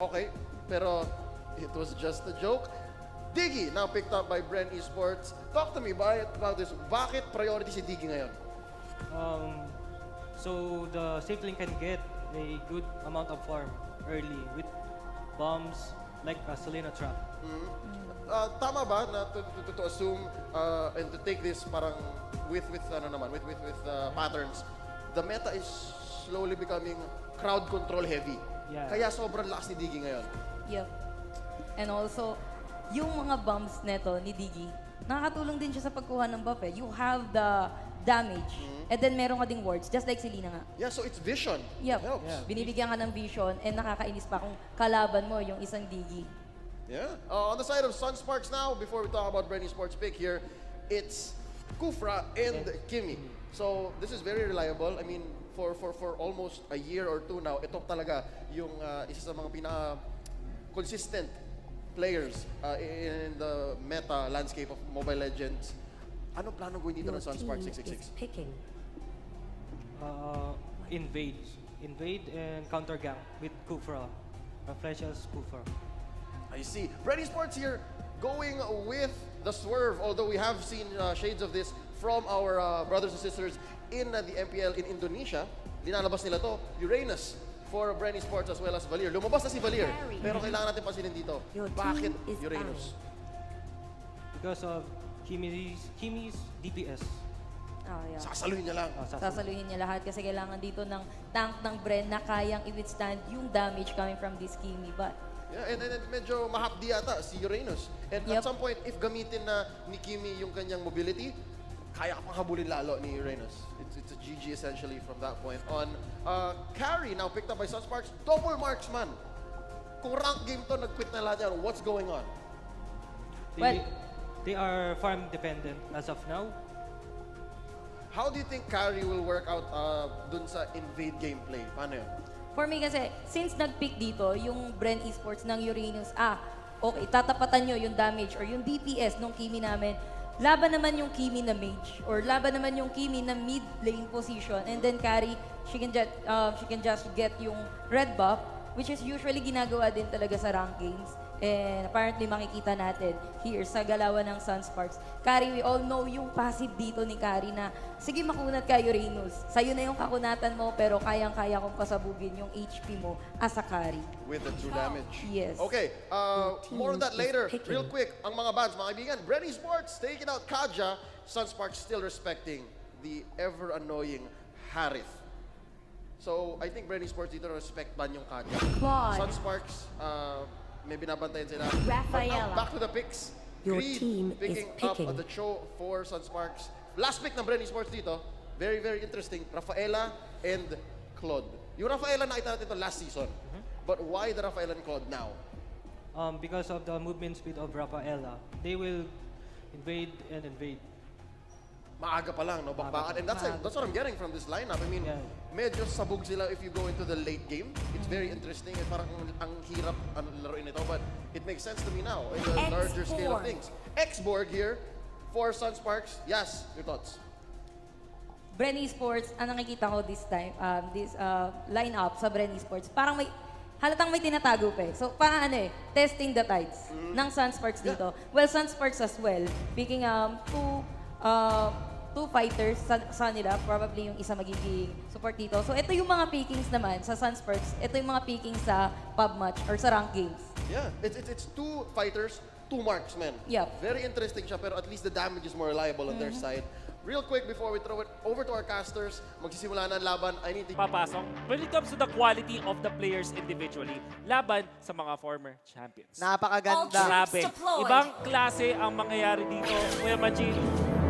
Okay, pero it was just a joke. Diggy, now picked up by Bren Esports. Talk to me about this. Bakit priority si Diggy ngayon? So the Safeling can get a good amount of farm early with bombs like a Selena trap. Tama ba na to assume and to take this parang with patterns, the meta is slowly becoming crowd control heavy. Yeah. Kaya sobrang lakas ni Diggy ngayon. Yep. And also, yung mga bombs neto ni Diggy, nakakatulong din siya sa pagkuha ng buff eh. You have the damage, and then meron ka ding wards, just like si Lina nga. Yeah, so it's vision. Yep. Helps. Yeah. Binibigyan ka ng vision, and nakakainis pa kung kalaban mo yung isang Diggy. Yeah. On the side of Sunsparks now, before we talk about Brenny Sports pick here, it's Kufra and Kimi. So this is very reliable. I mean, for almost a year or two now, ito talaga yung isa sa mga consistent players in the meta landscape of Mobile Legends. Ano plano gawin dito ng Sunsparks 666? Picking. Invade and counter gank with Kufra. Flesha's Kufra. I see. Brenny Sports here going with the swerve, although we have seen shades of this from our brothers and sisters in the MPL in Indonesia. Linalabas nila to, Uranus for Brenny Sports as well as Valir. Lumabas na si Valir, pero kailangan natin pansinin dito. Bakit Uranus? Because of Kimi's DPS. Oh, yeah. Sasaluhin niya lang. Sasaluhin niya lahat kasi kailangan dito ng tank ng Bren na kayang i-withstand yung damage coming from this Kimi. But Yeah, and medyo mahapdi yata si Uranus. And at some point, if gamitin na ni Kimi yung kanyang mobility, kaya ka pang habulin lalo ni Uranus. It's a GG essentially from that point on. Carry now picked up by Sunsparks. Double marksman. Kung rank game to, nag-quit na lahat yan. What's going on? They are farm dependent as of now. How do you think Carry will work out dun sa invade gameplay? Paano yun? for me kasi, since nag-pick dito, yung Bren Esports ng Uranus, okay, tatapatan nyo yung damage or yung DPS nung Kimi namin. Laban naman yung Kimi na mage or laban naman yung Kimi na mid lane position, and then Carry, she can just get yung red buff, which is usually ginagawa din talaga sa rank games. And apparently makikita natin here sa galawan ng Sunsparks. Carry, we all know yung passive dito ni Carry na, sige makunat ka Uranus. Sa'yo na yung kakunatan mo, pero kayang-kaya kong pasabugin yung HP mo as a carry. With the true damage. Yes. Okay, more on that later. Real quick, ang mga bands, mga kaibigan, Brenny Sports taking out Kaja. Sunsparks still respecting the ever-annoying Harith. So, I think Brenny Sports dito respect ban yung Kaja. Sunsparks, may binabantayan sila. Rafaela. But now, back to the picks. Your Creed team is picking picking. up the show for Sunsparks. Last pick ng Brenny Sports dito, very, very interesting. Rafaela and Claude. Yung Rafaela nakita natin ito last season. But why the Rafaela and Claude now? Because of the movement speed of Rafaela, they will invade and invade. Maaga pa lang, no? Bakbakan. And that's what I'm getting from this lineup. I mean, medyo sabog sila if you go into the late game. It's very interesting. At parang ang hirap laruin ito. But it makes sense to me now in the larger scale of things. X-Borg here for Sunsparks. Yes, your thoughts? Bren Esports, ang nakikita ko this time, this lineup sa Bren Esports, parang halatang may tinatago pa eh. So, parang testing the tides ng Sunsparks dito. Well, Sunsparks as well, picking two fighters sa nila, probably yung isa magiging support dito. So, ito yung mga pickings naman sa Sunsparks. Ito yung mga pickings sa pub match or sa rank games. Yeah, it's two fighters, two marksmen. Yep. Very interesting siya, pero at least the damage is more reliable on their side. Real quick, before we throw it over to our casters, magsisimula na ang laban, I need to... Papasok when it comes to the quality of the players individually, laban sa mga former champions. Napakaganda. Grabe. Ibang klase ang mangyayari dito. Kuya Majin,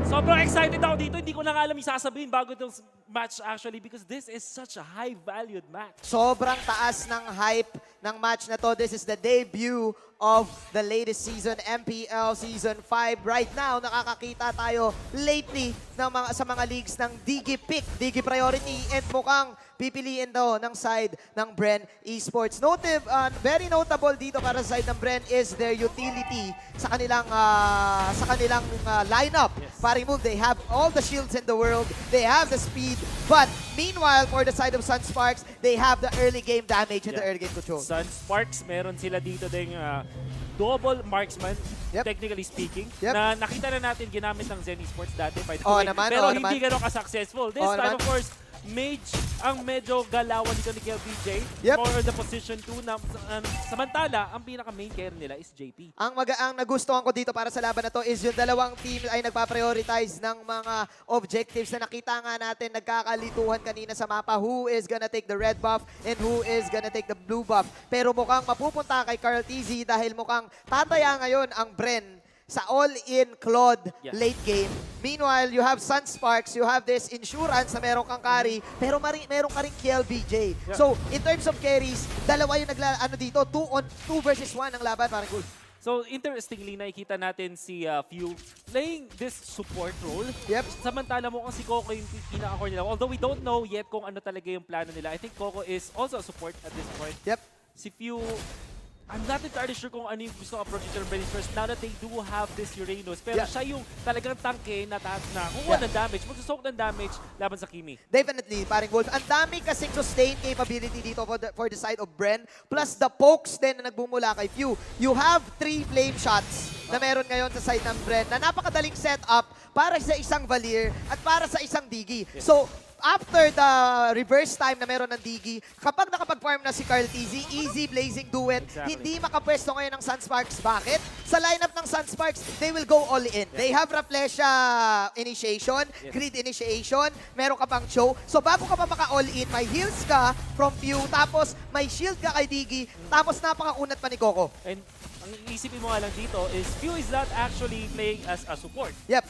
sobrang excited ako dito. Hindi ko na nga alam yung sasabihin bago itong match actually because this is such a high-valued match. Sobrang taas ng hype ng match na to. This is the debut of the latest season, MPL Season 5. Right now, nakakakita tayo lately ng sa mga leagues ng Digi Pick, Digi Priority, and mukhang pipiliin daw ng side ng bren esports. Very notable dito para sa side ng bren is their utility sa kanilang lineup. Yes. Paring move, they have all the shields in the world, they have the speed, but meanwhile, for the side of sunsparks, they have the early game damage and the early game control. Sunsparks, meron sila dito ding double marksman, Yep. technically speaking, Yep. na nakita na natin ginamit ng Zen Esports dati, by the way. Naman, pero naman. hindi ganun ka-successful. This Oo time, naman. of course, Mage ang medyo galawan dito ni KLBJ. Yep. More on the position 2 na samantala, ang pinaka-main carry nila is JP. Ang nagustuhan ko dito para sa laban na to is yung dalawang team ay nagpa-prioritize ng mga objectives na nakita nga natin nagkakalituhan kanina sa mapa. Who is gonna take the red buff and who is gonna take the blue buff. Pero mukhang mapupunta kay Carl TZ dahil mukhang tataya ngayon ang Bren sa all-in Claude late game. Meanwhile, you have Sunsparks, you have this insurance na meron kang carry, pero meron ka rin KLBJ. Yeah. So, in terms of carries, dalawa yung dito, 2 versus 1 ang laban, parang good. So, interestingly, nakikita natin si Few playing this support role. Yep. Samantala mo kung si Coco yung pinaka-core nila. Although we don't know yet kung ano talaga yung plano nila. I think Coco is also a support at this point. Yep. Si Few, I'm not entirely sure kung ano yung gusto approach nito ng Bren first now that they do have this Uranus. Pero Yeah. siya yung talagang tangke na kukuha ng damage, magsusok ng damage laban sa Kimi. Definitely, paring Wolf. Ang dami kasing sustain capability dito for the side of Bren. Plus the pokes din na nagbumula kay Few. You have 3 flame shots na meron ngayon sa side ng Bren na napakadaling setup para sa isang Valir at para sa isang Digi. Yes. So, after the reverse time na meron ng Digi, kapag nakapag-farm na si Carl TZ, easy blazing duet, Exactly. hindi makapwesto ngayon ng Sunsparks. Bakit? Sa lineup ng Sunsparks, they will go all in. They have Rafflesia initiation, Grid initiation, meron ka pang show. So bago ka pa maka-all in, may heals ka from Pew, tapos may shield ka kay Digi, tapos napakakunat pa ni Coco. And ang isipin mo nga lang dito is Few is not actually playing as a support. Yep.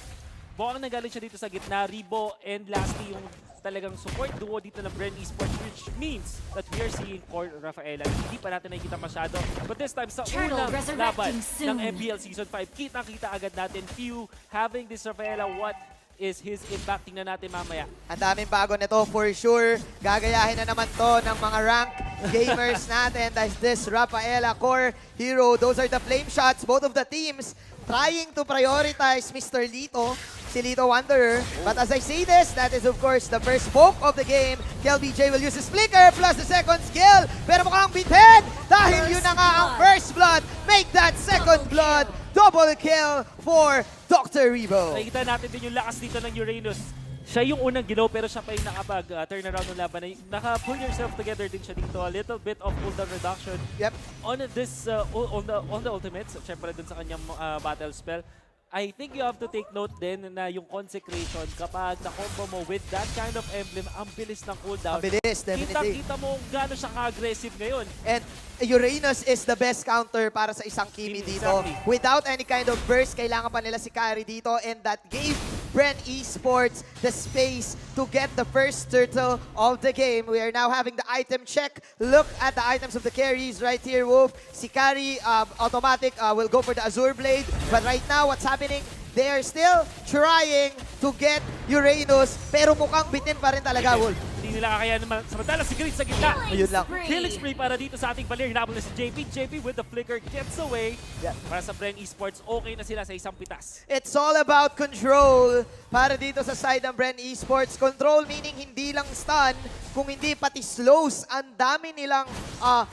Bukang nagaling siya dito sa gitna, Ribo and lastly yung talagang support duo dito ng Bren Esports, which means that we are seeing Core Rafaela. Hindi pa natin nakikita masyado. But this time, sa Turtle unang resurrecting laban soon. ng MPL Season 5, kitang-kita agad natin Few having this Rafaela. What is his impact? Tingnan natin mamaya. Ang daming bago nito for sure. Gagayahin na naman to ng mga rank gamers natin. That's this Rafaela Core Hero. Those are the flame shots. Both of the teams trying to prioritize Mr. Lito, si Lito Wanderer. But as I say this, that is of course the first poke of the game. KLBJ will use his flicker plus the second skill. Pero mukhang bitin dahil yun na nga ang first blood. Make that second blood. Double kill for Dr. Rebo. Nakikita natin din yung lakas dito ng Uranus. Siya yung unang ginaw pero siya pa yung nakapag-turn around ng laban. Naka-pull yourself together din siya dito. A little bit of cooldown reduction. Yep. On this, on the ultimates, syempre dun sa kanyang battle spell, I think you have to take note din na yung consecration kapag na-combo mo with that kind of emblem, ang bilis ng cooldown. Ang bilis, definitely. Kita mo gano'n siya ka-aggressive ngayon. And Uranus is the best counter para sa isang Kimi dito. Exactly. Without any kind of burst, kailangan pa nila si Kari dito, and that gave Bren Esports the space to get the first turtle of the game. We are now having the item check. Look at the items of the carries right here, Wolf. Si Kari, automatic, will go for the Azure Blade. But right now, what's happening? They are still trying to get Uranus, pero mukhang bitin pa rin talaga, Wolf. Hindi nila kaya naman. Samantala si Grid sa gitna. Ayun lang. Killing spree para dito sa ating Valir. Hinabol na si JP. JP with the flicker gets away. Yeah. Para sa Bren Esports, okay na sila sa isang pitas. It's all about control para dito sa side ng Bren Esports. Control meaning hindi lang stun, kung hindi pati slows. Ang dami nilang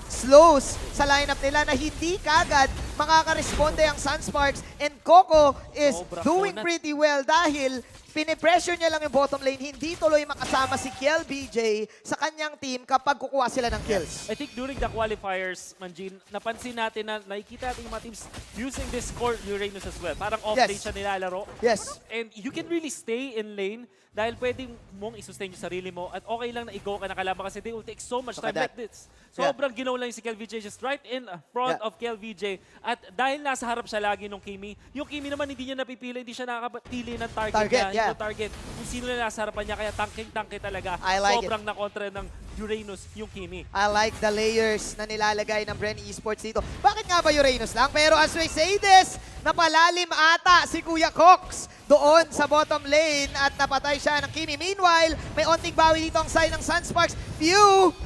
slows sa lineup nila na hindi kagad makaka-responde ang Sunsparks. And Coco is Sobrang doing kunat. pretty well dahil pinipressure niya lang yung bottom lane. Hindi tuloy makasama si KLBJ sa kanyang team kapag kukuha sila ng kills. I think during the qualifiers, Manjin, napansin natin na nakikita natin yung mga teams using this core Uranus as well. Parang off-lane Yes. siya nilalaro. Yes. And you can really stay in lane dahil pwedeng mong i-sustain yung sarili mo at okay lang na i-go ka na kalaban kasi they will take so much Look time at like that. this. Sobrang ginaw lang si KLVJ just right in front Yeah. of KLVJ. At dahil nasa harap siya lagi nung Kimi, yung Kimi naman hindi niya napipili, hindi siya nakapili ng target, Target, niya. yeah. Yung target, kung sino na nasa harapan niya, kaya tangking-tangke talaga. I like Sobrang nakontra ng Uranus yung Kimi. I like the layers na nilalagay ng Bren Esports dito. Bakit nga ba Uranus lang? Pero as we say this, napalalim ata si Kuya Cox doon sa bottom lane at napatay siya ng Kimi. Meanwhile, may onting bawi dito ang side ng Sunsparks. Few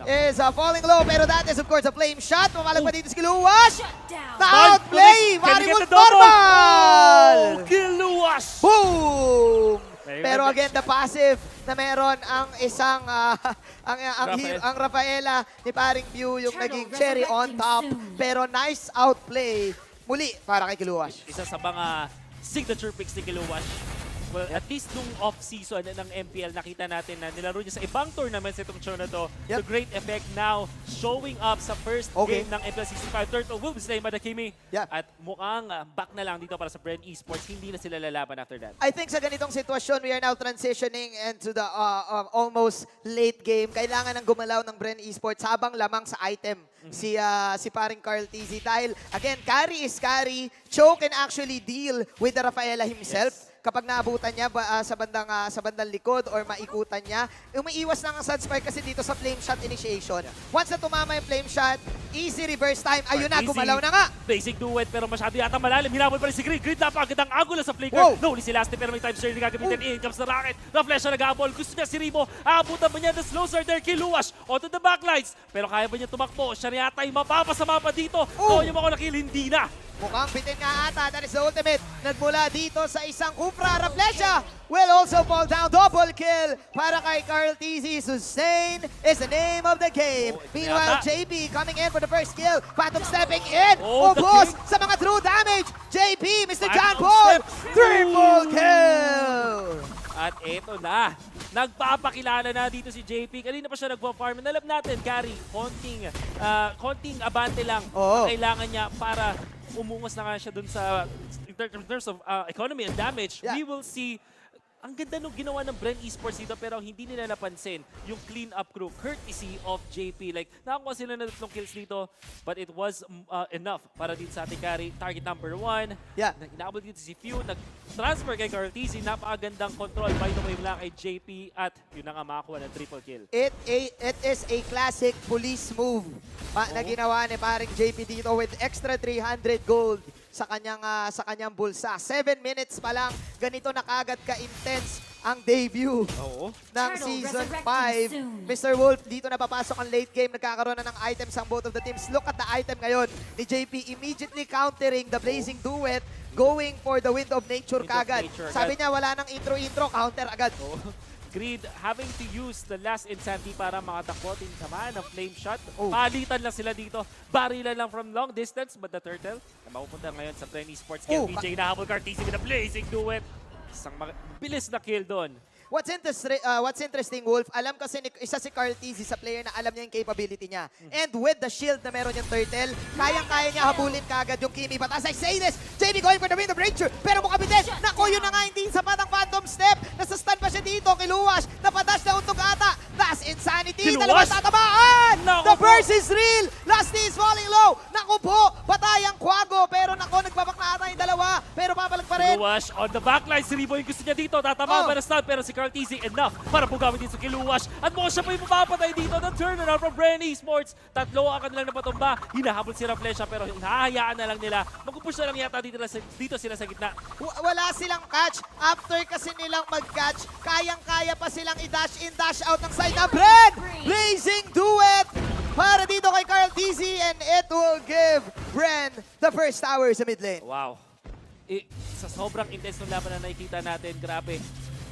is falling low, pero that is of course a flame shot. Mamalag pa dito si Kiluwash. Na-outplay! Marimund normal! Kiluwash! Boom! Very Pero good. again, the passive na meron ang isang, Rafael. ang Rafaela ni paring View yung naging cherry on top. Pero nice outplay muli para kay Kiluwash. Isa sa mga signature picks ni Kiluwash. Well, at least nung off-season ng MPL, nakita natin na nilaro niya sa ibang tournaments itong show na to. Yep. The great effect now showing up sa first Okay. game ng MPL Season 5. Turtle will be slain by the Kimi. Yeah. At mukhang back na lang dito para sa Bren Esports. Hindi na sila lalaban after that. I think sa ganitong sitwasyon, we are now transitioning into the almost late game. Kailangan ng gumalaw ng Bren Esports habang lamang sa item si paring Carl TZ. Dahil, again, carry is carry. Cho can actually deal with the Rafaela himself. Yes. Kapag naabutan niya sa bandang likod or maikutan niya, umiiwas lang ang Sunspark kasi dito sa flame shot initiation. Once na tumama yung flame shot, easy reverse time. Ayun na, Easy. gumalaw na nga. Basic duet pero masyado yata malalim. Hinabol pa rin si Grid. Grid napakagandang angulo sa flicker. Wow. No, si Lasty pero may time share na gagamitin. In comes the rocket. The flash na nag-abol. Gusto niya si Rimo. Aabutan ba niya? The slows are there. Kiluwash onto the backlines. Pero kaya ba niya tumakbo? Siya na yata yung mapapasama pa dito. Oh. No, yung mga nakil, hindi na. Mukhang bitin nga ata. That is the ultimate. Nagmula dito sa isang Kufra. Raflesia will also fall down. Double kill para kay Carl TZ. Sustain is the name of the game. Oh, ito Meanwhile, yata. JP coming in for the first kill. Phantom stepping in. Oh, the Ubos king. sa mga true damage. JP, Mr. Phantom John Paul. step. Triple kill. At eto na, nagpapakilala na dito si JP. Kanina pa siya nagpa-farm. Alam natin, carry, konting abante lang Oo. ang kailangan niya para umungos na nga siya dun sa, in terms of economy and damage. Yeah. We will see, ang ganda nung ginawa ng Bren Esports dito pero hindi nila napansin yung clean-up crew, courtesy of JP. Like, nakakuha sila na 3 kills dito, but it was enough para din sa ating carry. Target number 1. Yeah. Inaabot dito si Few, nag-transfer kay Carl TZ, napakagandang control by the way mula kay JP at yun na nga makakuha ng triple kill. It is a classic police move na ginawa ni paring JP dito with extra 300 gold sa kanyang bulsa. 7 minutes pa lang, ganito na kagad ka-intense ang debut Oo. ng Season 5. Mr. Wolf, dito na papasok ang late game. Nagkakaroon na ng items ang both of the teams. Look at the item ngayon ni JP. Immediately countering the Blazing Duet, going for the Wind of Nature Wind of kagad. Nature Sabi agad. niya, wala nang intro-intro, counter agad. Grid having to use the last insanity para makatakbo din naman ng flame shot. Oh. Palitan lang sila dito. Barilan lang from long distance but the turtle na mapupunta ngayon sa Bren Esports kill. Oh, BJ nahabol Cartesi with a blazing duet. Isang bilis na kill doon. What's interesting, Wolf, alam kasi isa si Carl TZ sa player na alam niya yung capability niya. And with the shield na meron yung turtle, kayang-kaya niya habulin kagad yung Kimi. But as I say this, JB going for the Wind of Nature, pero mukha bitin. Naku, yun na nga, hindi sapat ang Phantom Step. Nasastun pa siya dito, Kiluwash. Napadash na untog ata. That's insanity. Kiluwash! Dalawang tatamaan. Naku The po. burst is real. Lasty is falling low. Naku po, patay ang Quago. Pero naku, nagbabak na ata yung dalawa. Pero papalag pa rin. Kiluwash on the backline. Si Ribo yung gusto niya dito. Tatama Oh. ba na stun pero si Carl TZ enough para pugamit din sa Kiluwash. At mukhang siya pa yung mapapatay dito. The turnaround from Bren Esports. Tatlo ang kanilang napatumba. Hinahabol si Raflesia pero hinahayaan na lang nila. Mag-push na lang yata dito sila sa gitna. Wala silang catch. After kasi nilang mag-catch, kayang-kaya pa silang i-dash in, dash out ng side na Bren! Blazing duet para dito kay Carl TZ and it will give Bren the first tower sa mid lane. Wow. Sa sobrang intense ng laban na nakikita natin, grabe.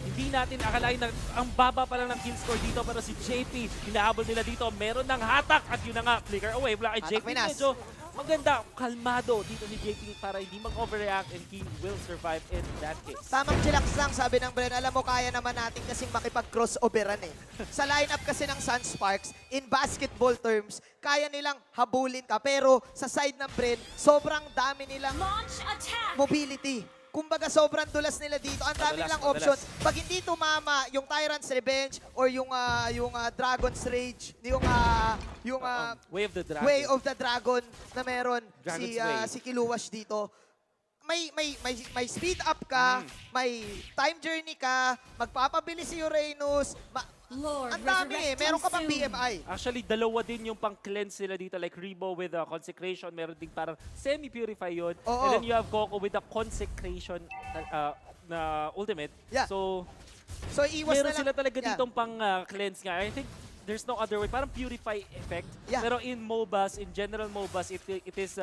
Hindi natin akalain na ang baba pa lang ng kill score dito pero si JP, hinahabol nila dito. Meron ng hatak at yun na nga, flicker away. Wala kay Hatak JP, Minas. medyo maganda, kalmado dito si JP para hindi mag-overreact and he will survive in that case. Tamang chillax lang, sabi ng Bren. Alam mo, kaya naman natin kasing makipag-crossoveran eh. Sa lineup kasi ng Sunsparks, in basketball terms, kaya nilang habulin ka. Pero sa side ng Bren, sobrang dami nilang mobility. Kumbaga, sobrang dulas nila dito. Ang dami Madulas, nilang madulas. options. Pag hindi tumama yung Tyrant's Revenge or yung Dragon's Rage, yung Way of the Dragon. Way of the Dragon na meron Dragon's Way. si Kiluwash dito. May speed up ka, may time journey ka, magpapabilis si Uranus, Ang dami eh. Meron ka pang BMI. Actually, dalawa din yung pang-cleanse nila dito. Like Rebo with a consecration. Meron din parang semi-purify yun. Oo. And then you have Coco with a consecration na ultimate. Yeah. So, So, iwas na meron lang. sila talaga Yeah. ditong pang-cleanse nga. I think there's no other way. Parang purify effect. Yeah. Pero in MOBAs, in general MOBAs, it is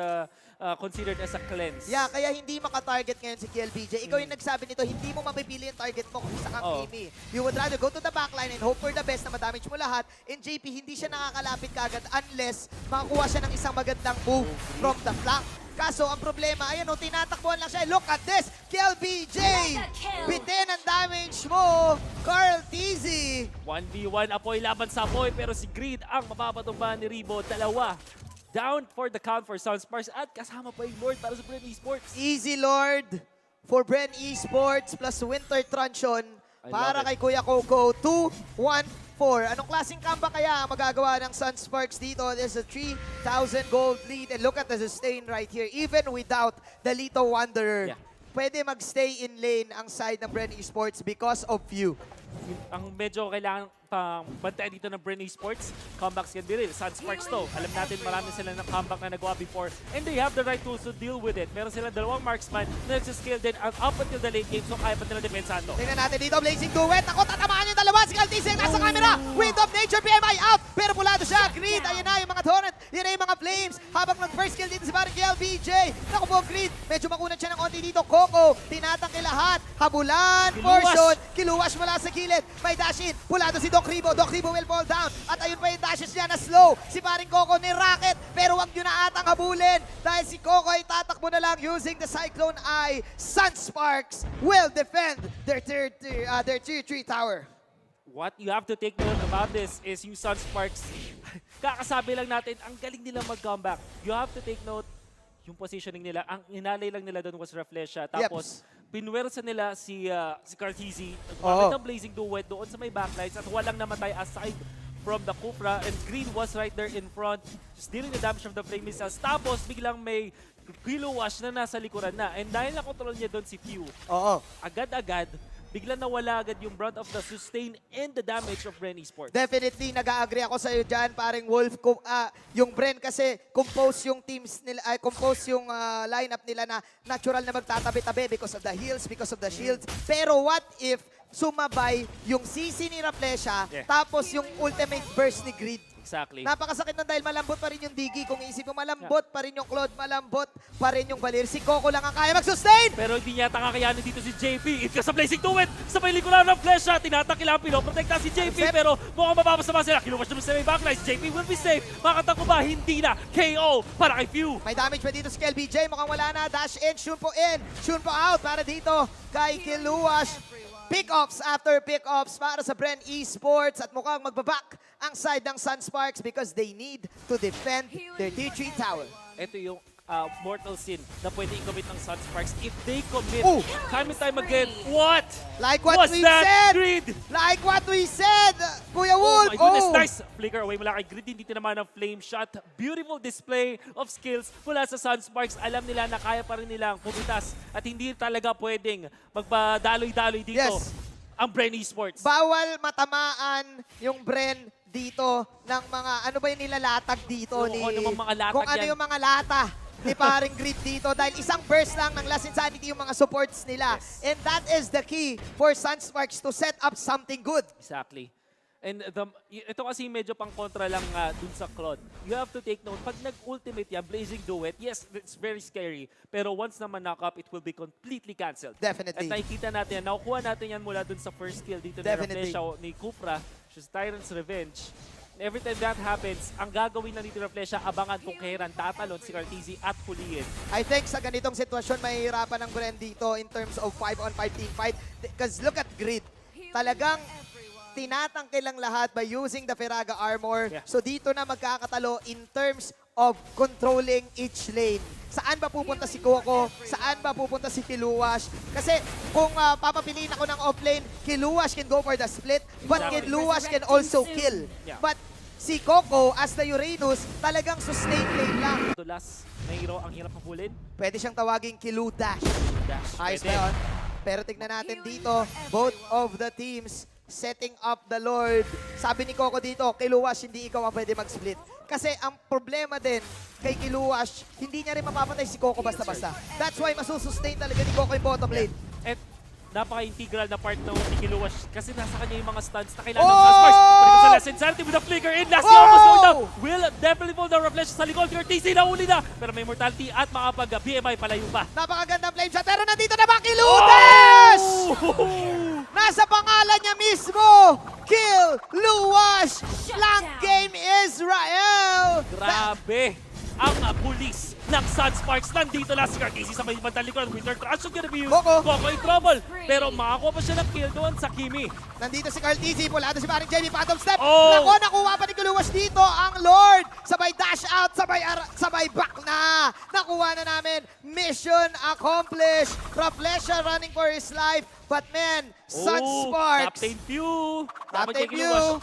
considered as a cleanse. Yeah, kaya hindi maka-target ngayon si KLBJ. Ikaw yung nagsabi nito, hindi mo mapipili yung target mo kung isa kang Oo. Amy. You would rather go to the backline and hope for the best na madamage mo lahat. And JP, hindi siya nakakalapit kagad unless makakuha siya ng isang magandang move from the flank. Kaso, ang problema, ayan o, tinatakbuhan lang siya. Look at this! KLBJ! Bitin ang damage mo, Carl TZ! 1v1, Apoy laban sa Apoy, pero si Greed ang mapapatumbahan ni Rebo. Dalawa. Down for the count for sunsparks at kasama pa yung Lord para sa bren esports. Easy Lord for Bren Esports plus Winter Truncheon para love it. kay Kuya Coco. 2-1-4. Anong klaseng comeback kaya ang magagawa ng Sunsparks dito? There's a 3,000 gold lead and look at the sustain right here. Even without the Lito Wanderer, Yeah. pwede magstay in lane ang side ng Bren Esports because of you. Ang medyo kailangan pang bantayan dito ng bren esports, comebacks can be real. Sunsparks to. Alam natin marami sila ng comeback na nagawa before and they have the right tools to deal with it. Meron silang dalawang marksman na nagsiscale din up until the late game, so kaya pa nila depensahan to. Tingnan natin dito, Blazing Duet. Ako, tatamaan yung dalawa. Si Kaltising nasa camera. Wind of Nature, PMI out. Pero pulado siya. Greed, ayun na yung mga torrent. Yan na yung mga flames. Habang nag-first kill dito si parang KLBJ. Naku po, Greed. Medyo makunat siya ng onti dito. Coco, tinatangke lahat. Habulan, portion. Kiluwash mula sa kilid. May dash in. Pulado si Doc Ribo. Doc Ribo will fall down. At ayun pa yung dashes niya na slow. Si paring Coco ni Rocket. Pero wag nyo na atang habulin. Dahil si Coco ay tatakbo na lang using the Cyclone Eye. Sunsparks will defend their tier 3 tower. What you have to take note about this is yung Sunsparks, kakasabi lang natin, ang galing nila mag-comeback. You have to take note, yung positioning nila, ang inalay lang nila doon was Reflesha. Tapos, pinwersa nila si Cartizi, nagpapit ng Blazing Duet doon sa may backlines at walang namatay aside from the Kufra and Green was right there in front, just dealing the damage from the flame missiles. Tapos, biglang may Kilo Wash na nasa likuran na. And dahil nakontrol niya doon si Few, agad-agad, bigla nawala agad yung brunt of the sustain and the damage of Bren Esports. Definitely, nag-agree ako sa iyo dyan, paring Wolf. Yung Bren kasi, compose yung teams nila, compose yung lineup nila na natural na magtatabi-tabi because of the heals, because of the shields. Pero what if sumabay yung CC ni Raplesha, tapos yung ultimate burst ni Greed? Exactly. Napakasakit na dahil malambot pa rin yung Digi. Kung iisip mo, malambot pa rin yung Claude, malambot pa rin yung Valir. Si Coco lang ang kaya mag-sustain! Pero hindi niya kakayanin dito si JP. It sa Blazing Duet, sa may likuran ng Flesha, tinatakila, pinoprotekta si JP, pero mukhang mapapasama sila. Kilumas naman sa may backlines. JP will be safe. Makakatakbo ba? Hindi na. KO para kay Few. May damage pa dito si KLBJ. Mukhang wala na. Dash in, Shun po out para dito kay Kiluwash. Pick-offs after pick-offs para sa Bren Esports at mukhang magbaback ang side ng Sunsparks because they need to defend their tier 3 tower. Ito yung mortal sin na pwede i-commit ng Sunsparks. If they commit, Ooh. time and time again, what? Like what was we that, said! Greed? Like what we said! Kuya Oh Wolf! my goodness, nice! Flicker away mula kay Greed. Hindi naman ng flame shot. Beautiful display of skills mula sa Sunsparks. Alam nila na kaya pa rin nilang pumitas at hindi talaga pwedeng magpadaloy-daloy dito. Yes. Ang Bren Esports. Bawal matamaan yung Bren dito ng mga, ano ba yung nilalatag dito? Oo, ano mang mga latag kung ano yan. yung mga lata ni paring Greed dito. Dahil isang burst lang ng Last Insanity yung mga supports nila. Yes. And that is the key for Sunsparks to set up something good. Exactly. And ito kasi medyo pang kontra lang dun sa Claude. You have to take note, pag nag-ultimate yan, Blazing Duet, yes, it's very scary. Pero once naman knock up, it will be completely cancelled. Definitely. At nakikita natin yan, nakukuha natin yan mula dun sa first kill dito ni Definitely. Reflesha ni Kufra, which is Tyrant's Revenge. And every time that happens, ang gagawin lang dito ni Reflesha, abangan kung kailan tatalon si Cartizi at huliin. I think sa ganitong sitwasyon, mahihirapan ng Bren dito in terms of 5-on-5 team fight. Because look at Greed. Talagang tinatangke lang lahat by using the Firaga armor. Yeah. So dito na magkakatalo in terms of controlling each lane. Saan ba pupunta si Coco? Saan ba pupunta si Kiluwash? Kasi kung papapiliin ako ng offlane, Kiluwash can go for the split, but Exactly. Kiluwash can also kill. Yeah. But si Coco, as the Uranus, talagang sustain lane lang. Dulas na hero, ang hirap mapulin. Pwede siyang tawaging Kilu Dash. Dash. Ayos Pwede. ba yun? Pero tignan natin dito, both of the teams setting up the Lord. Sabi ni Coco dito, Kiluwash, hindi ikaw ang pwede mag-split. Kasi ang problema din kay Kiluwash, hindi niya rin mapapatay si Coco basta-basta. That's why masusustain talaga ni Coco yung bottom lane. At napaka-integral na part ng Kiluwash kasi nasa kanya yung mga stunts na kailangan ng Sunsparks. Pero sa last insanity with a flicker in, last almost going down. Will definitely fall down reflection sa likod. TC na uli na. Pero may mortality at makapag-BMI palayo pa. Napakagandang flame shot. Pero nandito na ba Kiludes? Nasa pangalan niya mismo. Kill Luwash. Flank game Israel. Grabe. Ang pulis ng Sunsparks. Nandito na si Cartesi sa may bandang likod. Winter Crash is gonna be used. Coco in trouble. Pero makakuha pa siya ng kill doon sa Kimi. Nandito si Carl TZ, pulado si paring Jamie, phantom step. Oh! Nako, nakuha pa ni Kiluwas dito ang Lord. Sabay dash out, sabay back na. Nakuha na namin. Mission accomplished. Rafflesia running for his life. But man, Sunsparks. Captain Pew. Captain Pew.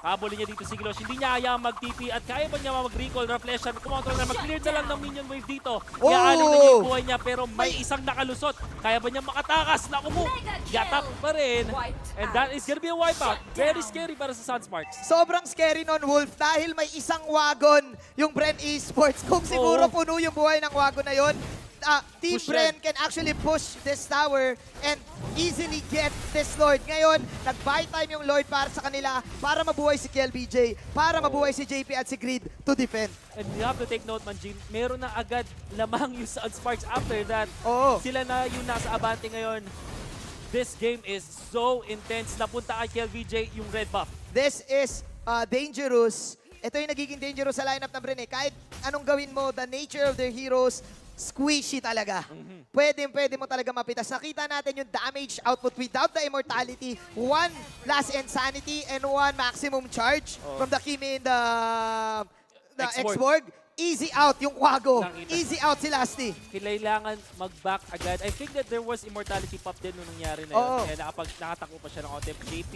Habulin niya dito si Kiluwas. Hindi niya kaya mag-TP at kaya pa niya mag-recall. Rafflesia, kumontrol na mag-clear na lang ng minion wave dito. Iaaling na niya yung buhay niya pero may isang nakalusot. Kaya ba niya makatakas? Naku mo, yatap pa rin. And that is gonna be a wipeout. Very scary para sa Sunsparks. Sobrang scary non Wolf dahil may isang wagon yung Bren Esports. Kung siguro puno yung buhay ng wagon na yon, Team Push Bren can actually push this tower and easily get this Lord. Ngayon, nag-buy time yung Lord para sa kanila para mabuhay si KLBJ, para mabuhay si JP at si Greed to defend. And you have to take note, Manjin, meron na agad lamang yung Sunsparks after that. Oo. Sila na yung nasa abante ngayon. This game is so intense. Napunta kay KLBJ yung red buff. This is dangerous. Ito yung nagiging dangerous sa lineup ng Bren eh. Kahit anong gawin mo, the nature of their heroes, squishy talaga. Pwede mo talaga mapitas. Nakita natin yung damage output without the immortality. 1 last insanity and 1 maximum charge from the Kimi in the X-Borg. Easy out yung Kwago. Easy out si Lasty. Kailangan mag-back agad. I think that there was immortality pop din nung nangyari na yun. Kaya nakatakbo pa siya ng konti. JP,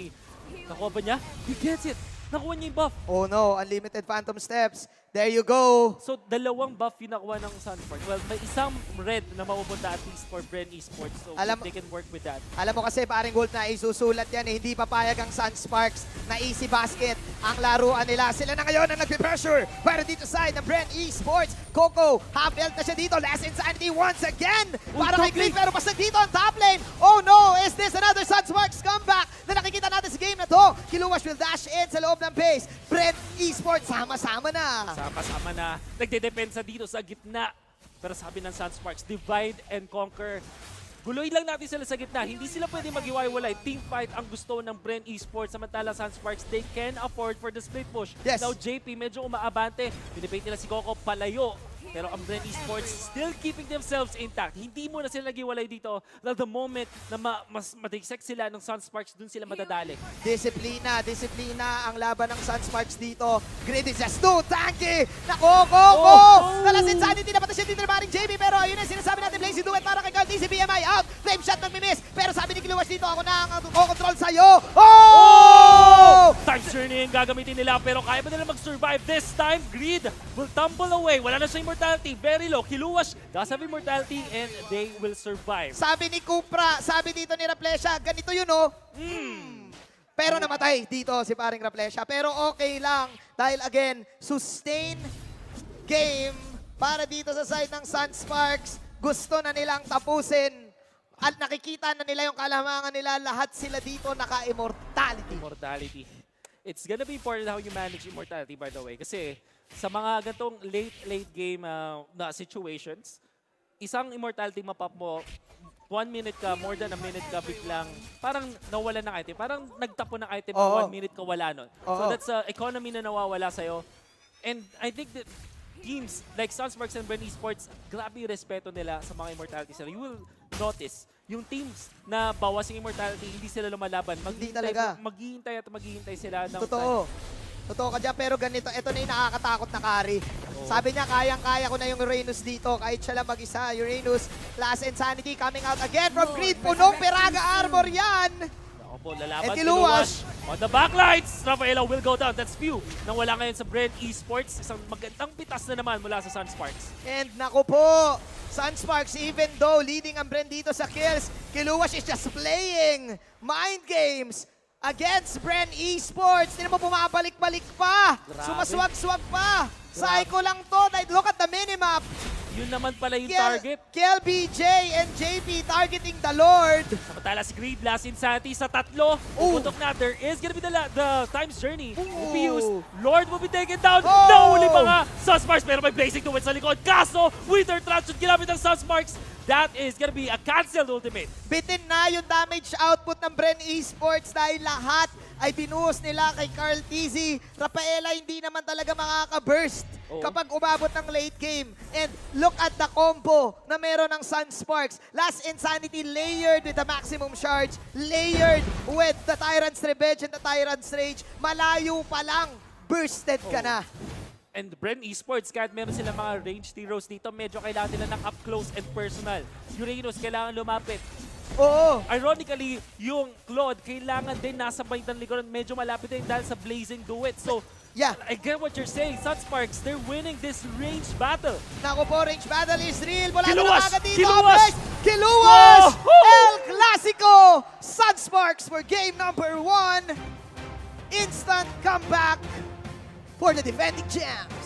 nakuha ba niya? He gets it. Nakuha niya yung buff. Oh no, unlimited phantom steps. There you go. So, dalawang buff yung nakuha ng Sunsparks. Well, may isang red na mapupunta at least for Bren Esports. So, they can work with that. Alam mo kasi, paring Wolf, na isusulat yan eh. Hindi papayag ang Sunsparks na easy basket ang laruan nila. Sila na ngayon ang nagpe-pressure para dito side ng Bren Esports. Coco, half-health na siya dito. Last insanity once again. Para kay Green, pero pasag dito ang top lane. Oh no, is this another Sunsparks comeback na nakikita natin sa game na to? Kiluwas will dash in sa loob ng base. Bren Esports, sama-sama na. Sama-sama na. Nagdedepensa dito sa gitna. Pero sabi ng Sunsparks, divide and conquer. Guluhin lang natin sila sa gitna. Hindi sila pwede mag-iwalay. Team fight ang gusto ng Bren Esports. Samantala Sunsparks, they can afford for the split push. Yes. Now JP medyo umaabante. Pinipate nila si Coco palayo. Pero ang Bren Esports still keeping themselves intact. Hindi mo na sila nag-iwalay dito. The moment na mas madisect sila ng Sunsparks, dun sila madadali. Disiplina ang laban ng Sunsparks dito. Greedy is just too tanky. Nako, Coco! Nalas insanity na pati siya dito na maring JB. Pero ayun ang sinasabi natin, Blazy Duet para kay Carl TC, BMI out. Flame shot nag-miss. Pero sabi ni Kiluwas dito, ako na ang control sa'yo. Oh! Time journey yung gagamitin nila pero kaya ba nila mag-survive this time? Greed will tumble away. Wala na siya immortality. Very low. Kiluwas does have immortality and they will survive. Sabi ni Kupra, sabi dito ni Rafflesia, ganito yun oh. Pero namatay dito si paring Rafflesia. Pero okay lang dahil again, sustain game para dito sa side ng Sunsparks. Gusto na nilang tapusin. At nakikita na nila yung kalamangan nila. Lahat sila dito naka-immortality. Immortality. It's gonna be important how you manage immortality, by the way. Kasi sa mga gantong late game na situations, isang immortality mapap mo, 1 minute ka, more than a minute ka, biglang parang nawala ng item. Parang nagtapo ng item na 1 minute ka wala nun. So that's economy na nawawala sa'yo. And I think that teams like Sunsparks and Bren Esports, grabe yung respeto nila sa mga immortalities nila. You will notice, yung teams na bawas yung immortality, hindi sila lumalaban. Maghihintay at maghihintay sila ng Totoo. Totoo ka dyan, pero ganito, ito na yung nakakatakot na carry. Sabi niya, kayang-kaya ko na yung Uranus dito, kahit siya lang mag-isa. Uranus, last insanity coming out again from Greed. Punong Piraga Armor yan! Lalaban And si Kiluwas. Luwas. On the backlights, Rafaela will go down. That's few. Nang wala ngayon sa Bren Esports. Isang magandang pitas na naman mula sa Sunsparks. And naku po, Sunsparks, even though leading ang Bren dito sa kills, Kiluwas is just playing mind games. against Bren Esports. Tinan mo, bumabalik-balik pa. Grabe. Sumaswag-swag pa. Psycho lang to. Look at the minimap. Yun naman pala yung target. Kel BJ and JP targeting the Lord. Samantala si Greed, last insanity sa tatlo. Ooh. Pupuntok na, there is gonna be the time's journey. Ooh. Will be used. Lord will be taken down. Oh. Nahuli pa nga. Sunsparks, pero may blazing to sa likod. Kaso, Wither Trap should ginamit ng Sunsparks. That is gonna be a cancelled ultimate. Bitin na yung damage output ng Bren Esports dahil lahat ay binuhos nila kay Carl TZ. Rafaela hindi naman talaga makaka-burst Oo. kapag umabot ng late game. And look at the combo na meron ng Sunsparks. Last Insanity layered with the maximum charge, layered with the Tyrant's Revenge and the Tyrant's Rage. Malayo pa lang, bursted ka na. And Bren Esports, kahit meron silang mga ranged heroes dito, medyo kailangan nila ng up close and personal. Uranus, kailangan lumapit. Oo. Ironically, yung Claude, kailangan din nasa bandang likuran, medyo malapit din dahil sa blazing duet. So, Yeah. I get what you're saying. Sunsparks, they're winning this ranged battle. Naku po, range battle is real. Wala Kiluwas! na agad dito. Kiluwas! First, Kiluwas! Oh! El Clasico! Sunsparks for game number 1. Instant comeback for the defending champs.